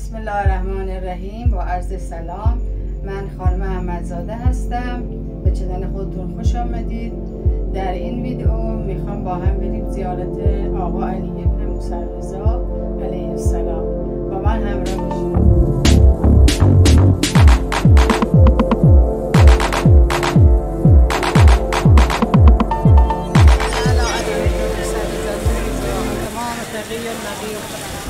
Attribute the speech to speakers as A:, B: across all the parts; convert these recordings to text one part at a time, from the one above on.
A: بسم الله الرحمن الرحیم. با عرض سلام، من خانم احمدزاده هستم. به چنل خودتون خوش آمدید. در این ویدیو میخوام با هم بریم زیارت آقا علی ابن موسی رضا علیه السلام. با من همراه بشید.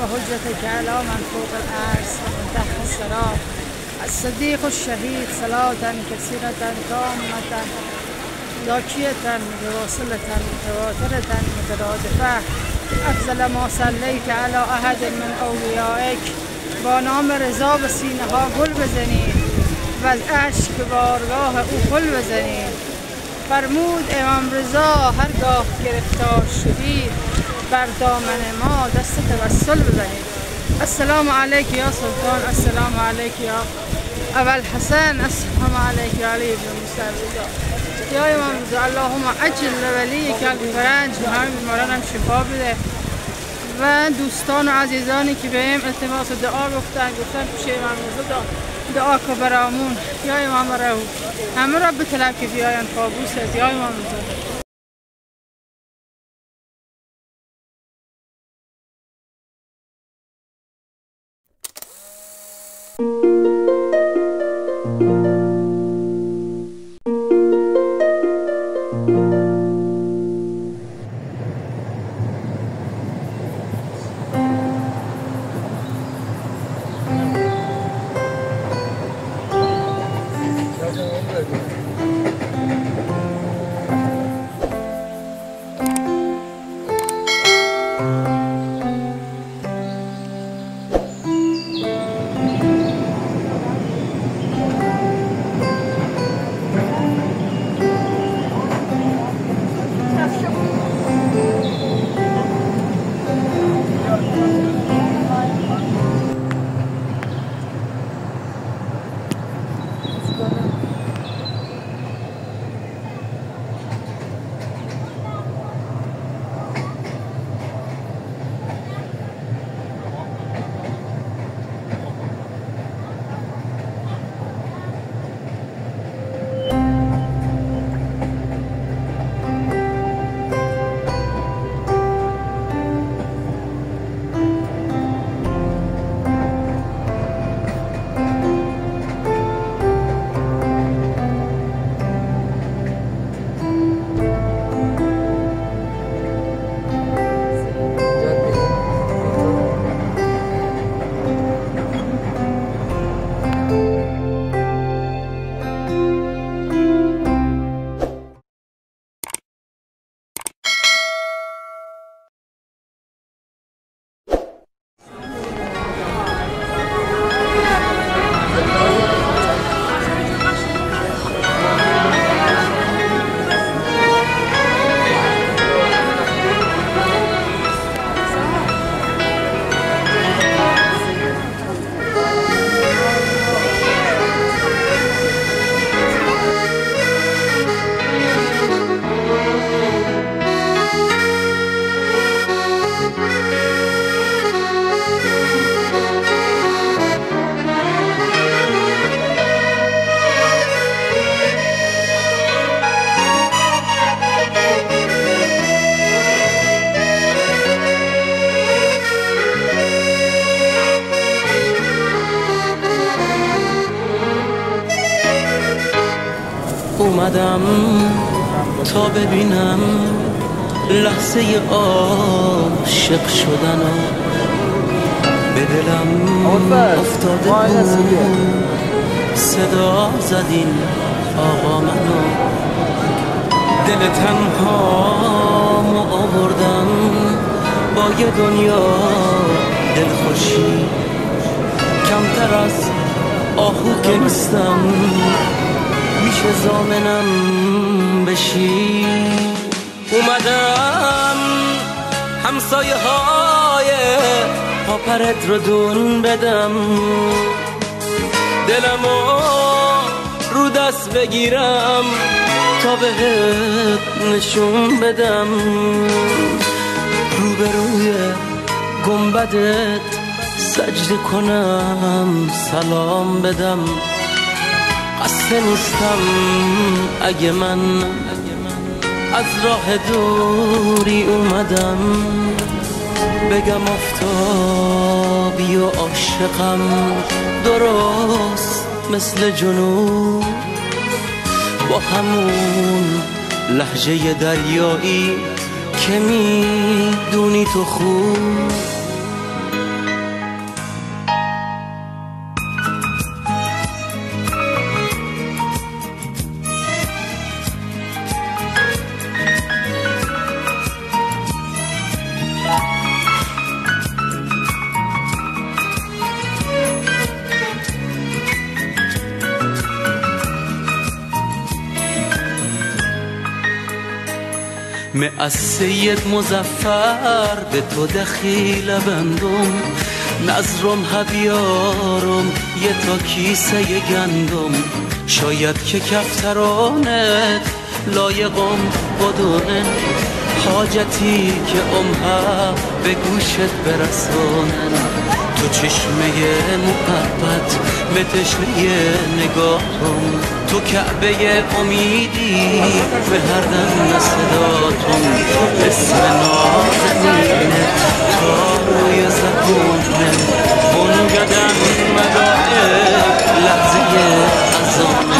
A: وحجتك على من فوق العرش ومن تحت الصراط الصديق الشهيد صلاة كثيرة تامة ذاكية متواصلة متواترة مترادفة أفضل ما صليت على أحد من أوليائك. با نام رضا به سینه ها گل بزنید و از اشک بارگاه او گل بزنید. فرمود امام رضا هرگاه گرفتار شدید بر دامن ما دست توسل بزنید. السلام علیک یا سلطان، السلام علیک یا ابوالحسن، السلام علیک یا علی بن موسی رضا. یا امام رضا اللهم عجل لولیک الفرج. و همه بیماران هم شفا بده و دوستان و عزیزانی که بهم التماس و دعا گفتن پیش امام رضا دعا که برامون. یا امام رو همه را به طلب که بیاین کابوس. یا امام رضا
B: اومدم تا ببینم لحظه عاشق شدن و به دلم افتاده بود صدا زدین آقا منو. دل تنهامو آوردم با یه دنیا دلخوشی، کمتر از آهو که نیستم میشه ضامنم بشی. اومدم همسایه های پاپرت رو دون بدم، دلمو رو دست بگیرم تا بهت نشون بدم. روبروی گنبدت سجده کنم سلام بدم. قصد نیستم اگه من از راه دوری اومدم بگم آفتابی و عاشقم درست مثل جنوب، با همون لهجه دریایی که میدونی تو خوب. من از سید مظفر به تو دخیل بندم، نظرم هبیارم یه تا کیسه گندم. شاید که کفترانت لایقم بدونه، حاجتی که امها به گوشت برسانن. تو چشمه محبت به تشنه نگاهتم، تو کعبه امیدی به هر دم صداتم. اسم نازنینه تا روی زبونه، بنگدم مدائب لحظه ازانه.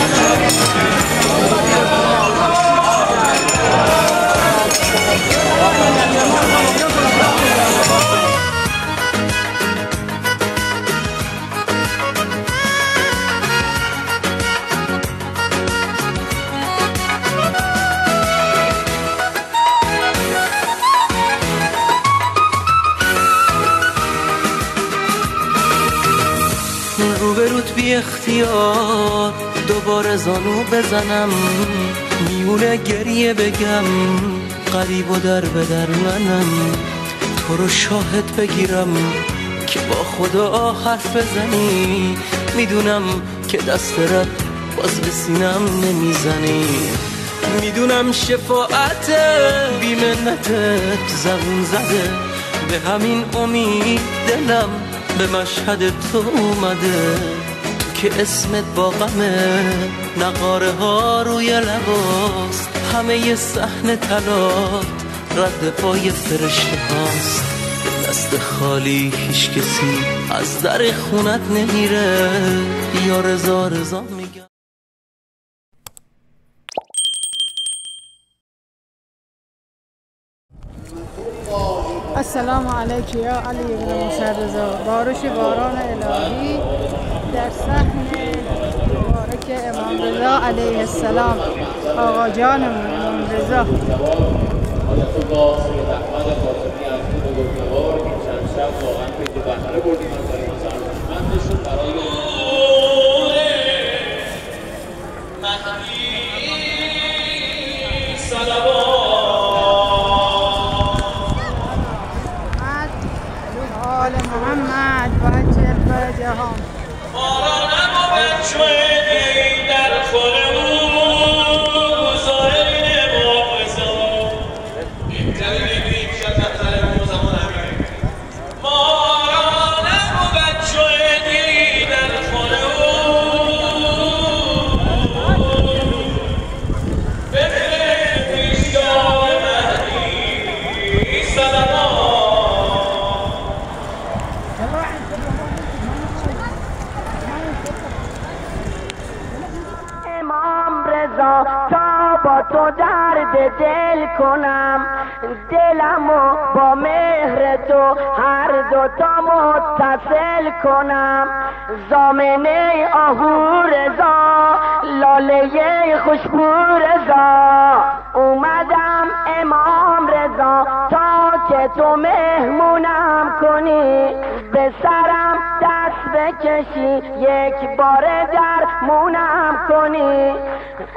B: روبروت بی اختیار دوباره زانو بزنم، میونه گریه بگم قریب و در به در منم. تو رو شاهد بگیرم که با خدا حرف بزنی، میدونم که دست رد باز به سینم نمیزنی. میدونم شفاعت بی منتت زبون زده، به همین امید دلم به مشهد تو اومده. تو که اسمت با غمه، نقاره ها روی لباست، همه ی صحن طلات رد پای فرشته هاست. دست خالی هیچ کسی از در خونت نمیره، یا رضا رضا میگم.
A: السلام علیک یا علی بن موسی رضا. بارش باران الهی در صحن مبارک امام رضا علیه السلام، آقا جانمون امام رضا. آل محمد بچه الفجهام
C: بارانم و بچه‌ی در خونمون زاهرین معاوضا بهترین بیم شکفتر اون زمان همینه. بارانم و بچه‌ی در خونمون بخیر پیشگاه مهدی سلام.
D: تا با تو درد دل کنم، دلمو با مهر تو هر دوتا متصل کنم. زامنه آهو رضا، لاله خوشبو رضا، اومدم امام رضا تا که تو مهمونم کنی. به سرم دست بکشی یک بار درمونم کنی.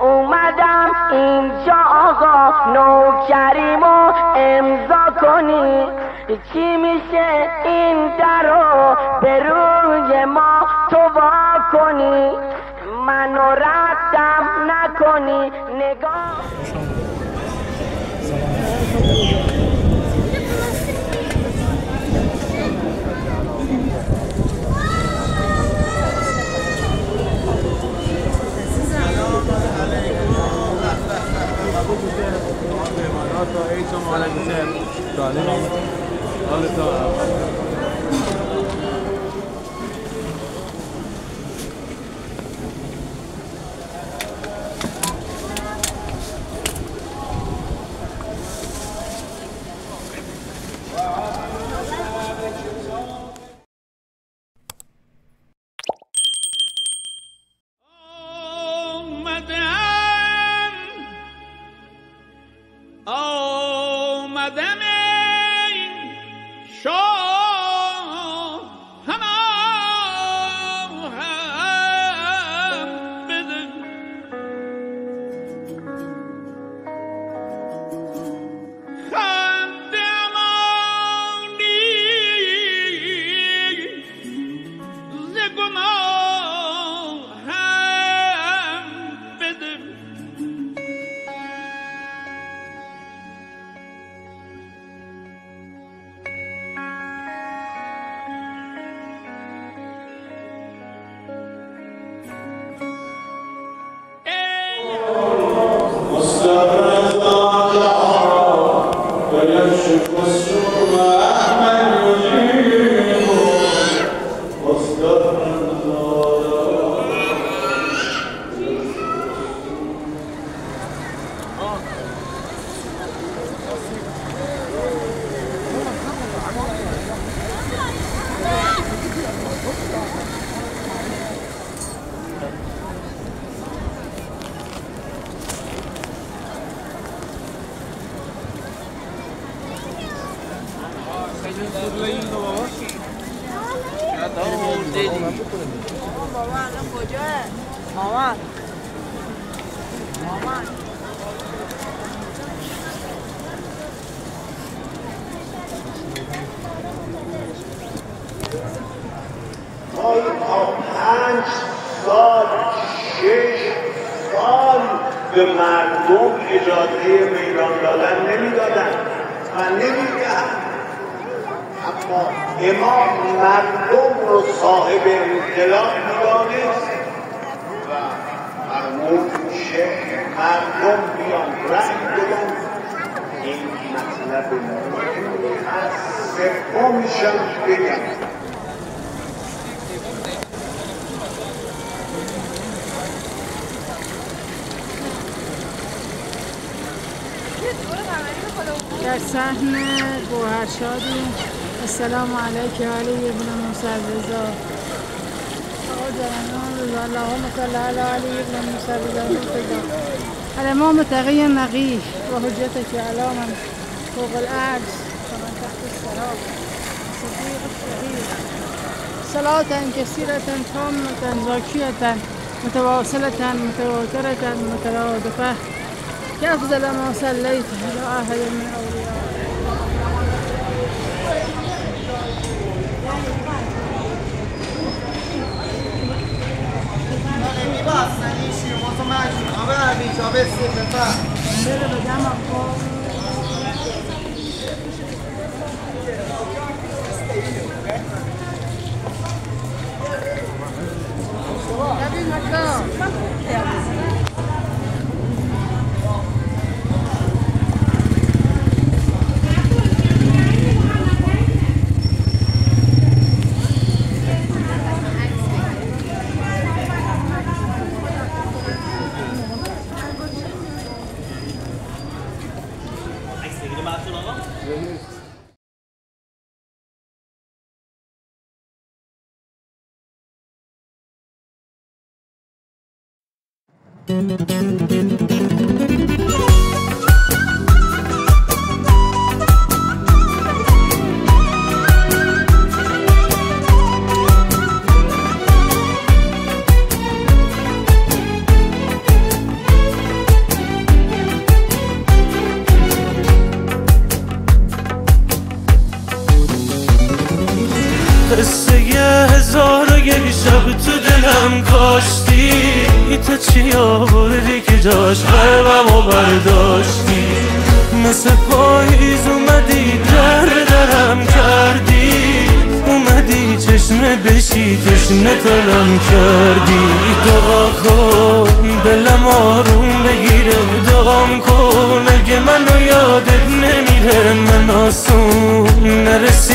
D: اومدم اینجا آقا نوکریمو امضا کنی. چی میشه این درو به روی ما تو وا کنی؟ منو ردم نکنی نگاه.
E: به مردم اجازه میدان دادن نمیدادن و نمیدهن. اما امام مردم رو صاحب انقلاب میدانست و فرمود که مردم بیان رأی بدن. این مطلب مهمی از سومشم بگم.
A: در صحن گوهرشادی. السلام علیک علی ابن موسی الرضا. اللهم صل علی علی ابن موسی الرضا. الامام تقی نقی و حجتك علی من فوق العرش ومن تحت الثرى صديق الشهيد. صلاة كثيرة تامة زاكية متواصلة متواترة مترادفة كأفضل ما صليت على أحد من أولياء.
B: قصه 1001 شب تو دلم کاشتی، تو چی آوردی که جاش قلبمو برداشتی. مثل پاییز اومدی درم کردی، اومدی چشمه بشی تشنه تلم کردی. دعا کن دلم آروم بگیره، دعام کن اگه منو یادت نمیره، من آسون نرسی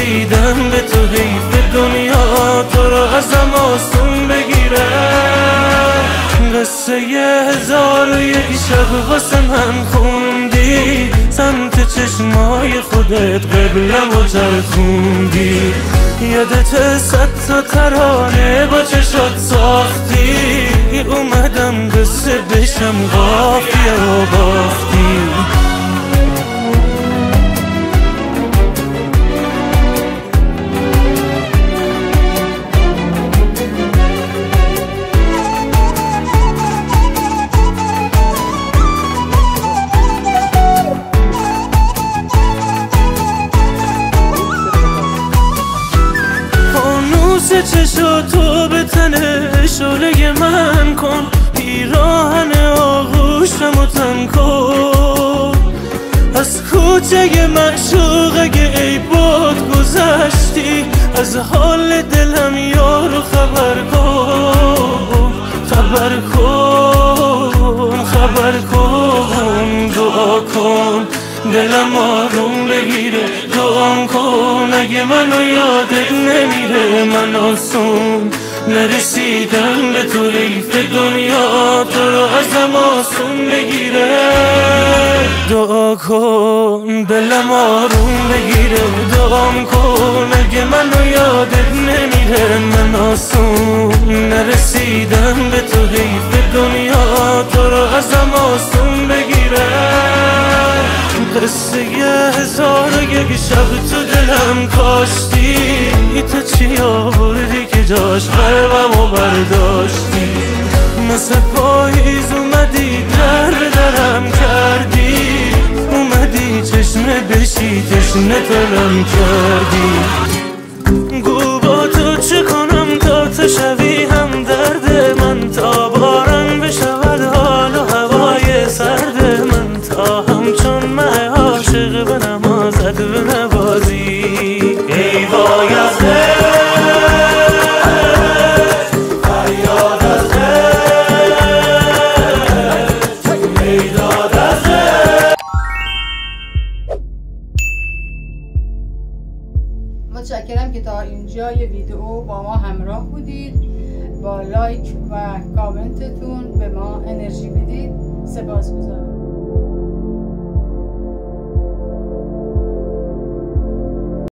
B: شب واسه من خوندی، سمت چشمای خودت قبلم و چرخوندی. یادت 100 تا ترانه با چشات ساختی، اومدم قصه بشم قافیه و باختی. چشاتو به تن شعله من کن، پیراهن آغوشمو تن کن. از کوچه معشوق اگه ای باد گذشتی، از حال دلم یارو خبر کن. خبر کن، خبر کن، دعا کن دلم آروم بگیره. دعا کن اگه منو یادت نمیره، من آسون نرسیدم به تو، حیف دنیا تو رو ازم آسون بگیره. دعا کن دلم آروم بگیره. دعا کن اگه منو یادت نمیره، من آسون نرسیدم به تو، حیف دنیا تو رو ازم آسون بگیره. قصه 1001 شب تو دلم کاشتی، تو چی آوردی که جاش قلبمو برداشتی. مثل پاییز اومدی در به درم کردی، اومدی چشمه بشی تشنه ترم کردی. گو با تو چه کنم تا تو شوی هم درد من، تا بارم بشود حال و هوای سرد من، تا همچون مه عاشق به نمازت بنوازی. ای وای از فریاد از ای داد از
A: متشکرم که تا اینجای ویدیو با ما همراه بودید. با لایک و کامنتتون به ما انرژی بدید. سپاسگزارم.